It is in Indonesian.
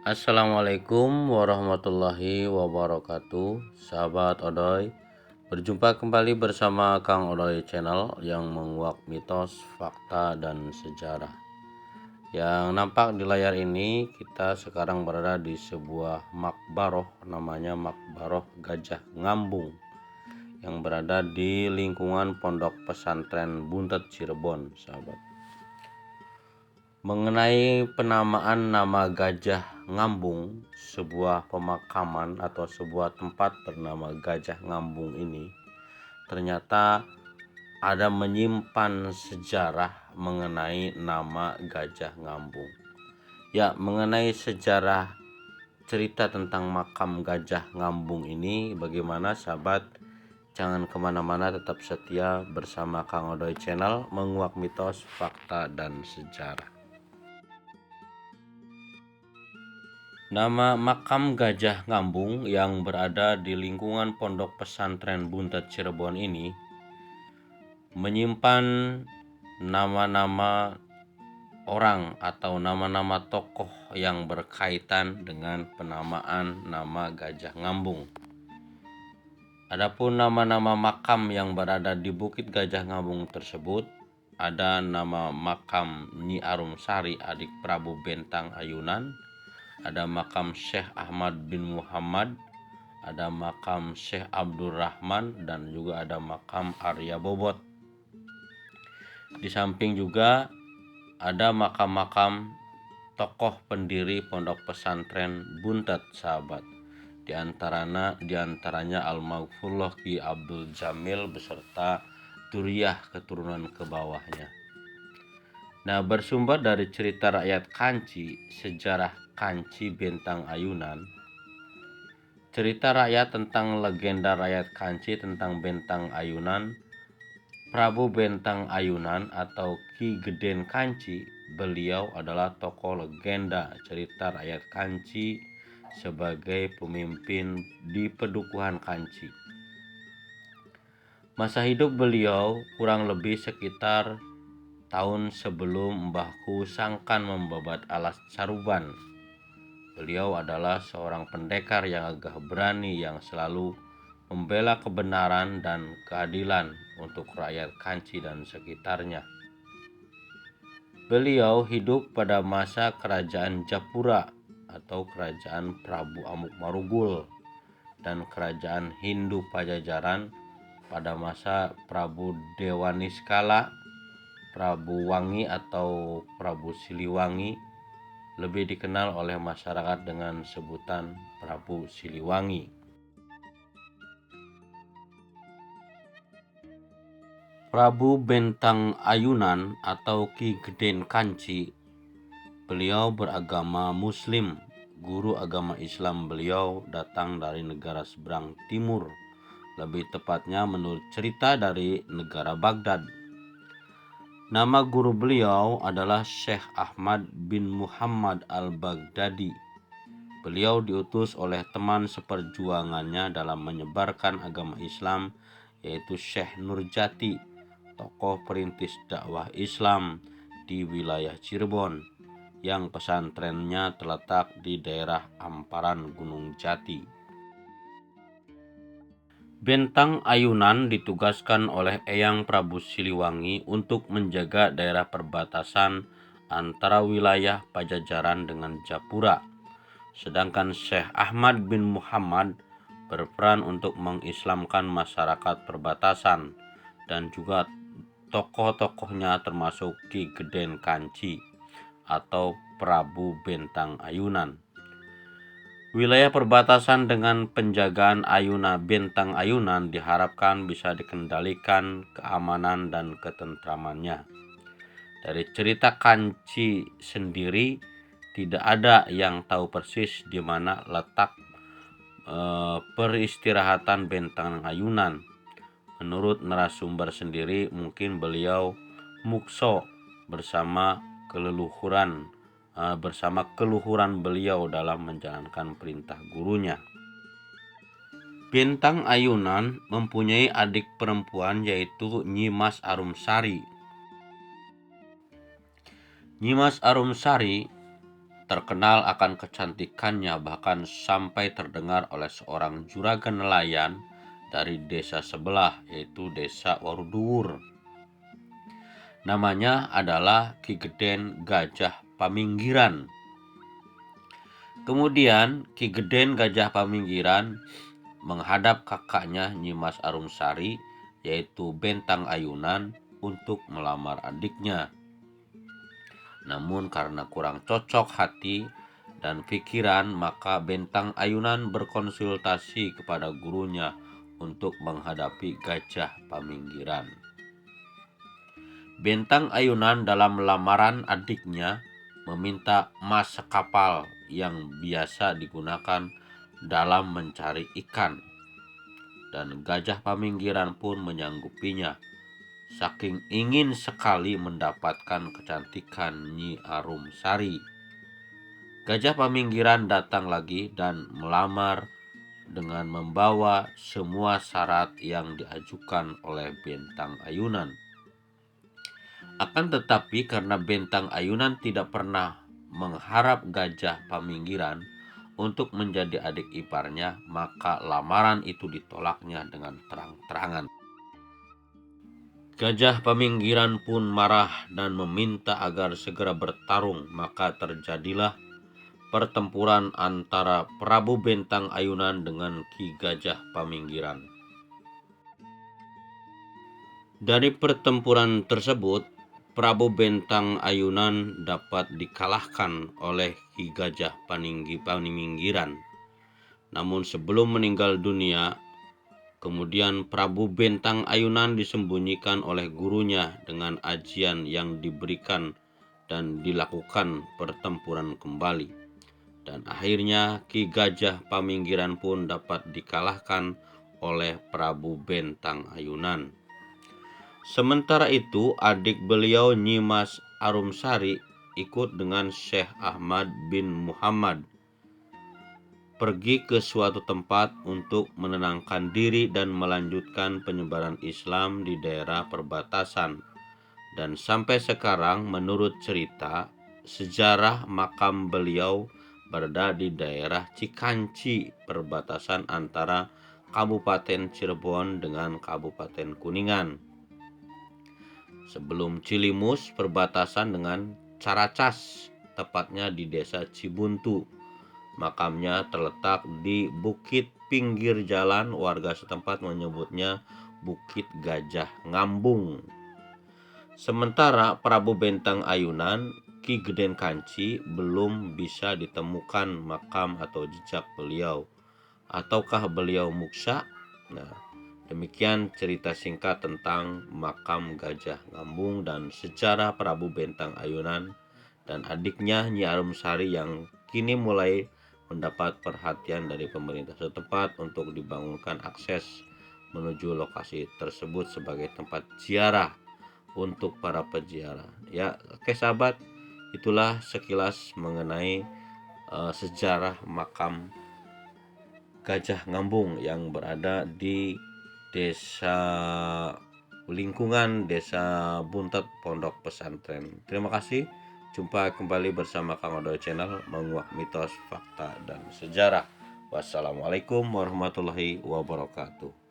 Assalamualaikum warahmatullahi wabarakatuh. Sahabat Odoy, berjumpa kembali bersama Kang Odoy Channel yang menguak mitos, fakta, dan sejarah. Yang nampak di layar ini, kita sekarang berada di sebuah makbaroh, namanya Makbaroh Gajah Ngambung, yang berada di lingkungan Pondok Pesantren Buntet Cirebon, sahabat. Mengenai penamaan nama Gajah Ngambung, sebuah pemakaman atau sebuah tempat bernama Gajah Ngambung ini ternyata ada menyimpan sejarah mengenai nama Gajah Ngambung. Ya, mengenai sejarah cerita tentang makam Gajah Ngambung ini bagaimana, sahabat? Jangan kemana-mana, tetap setia bersama Kang Odoy Channel menguak mitos, fakta, dan sejarah. Nama makam Gajah Ngambung yang berada di lingkungan Pondok Pesantren Buntet Cirebon ini menyimpan nama-nama orang atau nama-nama tokoh yang berkaitan dengan penamaan nama Gajah Ngambung. Adapun nama-nama makam yang berada di Bukit Gajah Ngambung tersebut, ada nama makam Nyi Arumsari adik Prabu Bentang Ayunan, ada makam Syekh Ahmad bin Muhammad, ada makam Syekh Abdurrahman, dan juga ada makam Arya Bobot. Di samping juga ada makam-makam tokoh pendiri Pondok Pesantren Buntet, sahabat. Di antaranya Al-Maghfurullah Ki Abdul Jamil beserta Duriyah keturunan ke bawahnya. Nah, bersumber dari cerita rakyat Kanci, sejarah Kanci Bentang Ayunan. Cerita rakyat tentang legenda rakyat Kanci tentang Bentang Ayunan. Prabu Bentang Ayunan atau Ki Geden Kanci, beliau adalah tokoh legenda cerita rakyat Kanci sebagai pemimpin di Pedukuhan Kanci. Masa hidup beliau kurang lebih sekitar tahun sebelum Mbahku Sangkan membabat alas Caruban. Beliau adalah seorang pendekar yang gagah berani yang selalu membela kebenaran dan keadilan untuk rakyat Kanci dan sekitarnya. Beliau hidup pada masa kerajaan Japura atau kerajaan Prabu Amukmarugul dan kerajaan Hindu Pajajaran pada masa Prabu Dewaniskala, Prabu Wangi atau Prabu Siliwangi, lebih dikenal oleh masyarakat dengan sebutan Prabu Siliwangi. Prabu Bentang Ayunan atau Ki Geden Kanci, beliau beragama Muslim. Guru agama Islam beliau datang dari negara seberang timur, lebih tepatnya menurut cerita dari negara Baghdad. Nama guru beliau adalah Syekh Ahmad bin Muhammad al-Baghdadi. Beliau diutus oleh teman seperjuangannya dalam menyebarkan agama Islam, yaitu Syekh Nurjati, tokoh perintis dakwah Islam di wilayah Cirebon, yang pesantrennya terletak di daerah Amparan Gunung Jati. Bentang Ayunan ditugaskan oleh Eyang Prabu Siliwangi untuk menjaga daerah perbatasan antara wilayah Pajajaran dengan Japura. Sedangkan Syekh Ahmad bin Muhammad berperan untuk mengislamkan masyarakat perbatasan dan juga tokoh-tokohnya termasuk Ki Geden Kanci atau Prabu Bentang Ayunan. Wilayah perbatasan dengan penjagaan Ayuna Bentang Ayunan diharapkan bisa dikendalikan keamanan dan ketentramannya. Dari cerita Kanci sendiri, tidak ada yang tahu persis di mana letak peristirahatan Bentang Ayunan. Menurut narasumber sendiri, mungkin beliau mukso bersama keluhuran beliau dalam menjalankan perintah gurunya. Bentang Ayunan mempunyai adik perempuan yaitu Nyimas Arumsari. Nyimas Arumsari terkenal akan kecantikannya, bahkan sampai terdengar oleh seorang juragan nelayan dari desa sebelah, yaitu desa Waruduwur. Namanya adalah Ki Geden Gajah Paminggiran. Kemudian Ki Geden Gajah Paminggiran menghadap kakaknya Nyimas Arumsari, yaitu Bentang Ayunan, untuk melamar adiknya. Namun karena kurang cocok hati dan pikiran, maka Bentang Ayunan berkonsultasi kepada gurunya untuk menghadapi Gajah Paminggiran. Bentang Ayunan dalam lamaran adiknya meminta emas sekapal yang biasa digunakan dalam mencari ikan, dan Gajah Paminggiran pun menyanggupinya, saking ingin sekali mendapatkan kecantikan Nyi Arumsari. Gajah Paminggiran datang lagi dan melamar dengan membawa semua syarat yang diajukan oleh Bentang Ayunan. Akan tetapi karena Bentang Ayunan tidak pernah mengharap Gajah Paminggiran untuk menjadi adik iparnya, maka lamaran itu ditolaknya dengan terang-terangan. Gajah Paminggiran pun marah dan meminta agar segera bertarung, maka terjadilah pertempuran antara Prabu Bentang Ayunan dengan Ki Gajah Paminggiran. Dari pertempuran tersebut, Prabu Bentang Ayunan dapat dikalahkan oleh Ki Gajah Paminggiran. Namun sebelum meninggal dunia, kemudian Prabu Bentang Ayunan disembunyikan oleh gurunya dengan ajian yang diberikan dan dilakukan pertempuran kembali. Dan akhirnya Ki Gajah Paminggiran pun dapat dikalahkan oleh Prabu Bentang Ayunan. Sementara itu, adik beliau Nyimas Arumsari ikut dengan Syekh Ahmad bin Muhammad pergi ke suatu tempat untuk menenangkan diri dan melanjutkan penyebaran Islam di daerah perbatasan. Dan sampai sekarang menurut cerita, sejarah makam beliau berada di daerah Cikanci, perbatasan antara Kabupaten Cirebon dengan Kabupaten Kuningan. Sebelum Cilimus, perbatasan dengan Caracas, tepatnya di desa Cibuntu. Makamnya terletak di bukit pinggir jalan, warga setempat menyebutnya Bukit Gajah Ngambung. Sementara Prabu Bentang Ayunan, Ki Geden Kanci, belum bisa ditemukan makam atau jejak beliau. Ataukah beliau muksa? Nah, demikian cerita singkat tentang makam Gajah Ngambung dan sejarah Prabu Bentang Ayunan dan adiknya Nyi Arumsari yang kini mulai mendapat perhatian dari pemerintah setempat untuk dibangunkan akses menuju lokasi tersebut sebagai tempat ziarah untuk para peziarah. Ya, oke sahabat, itulah sekilas mengenai sejarah makam Gajah Ngambung yang berada di desa lingkungan Desa Buntet Pondok Pesantren. Terima kasih. Jumpa kembali bersama Kang Odo Channel, menguak mitos, fakta, dan sejarah. Wassalamualaikum warahmatullahi wabarakatuh.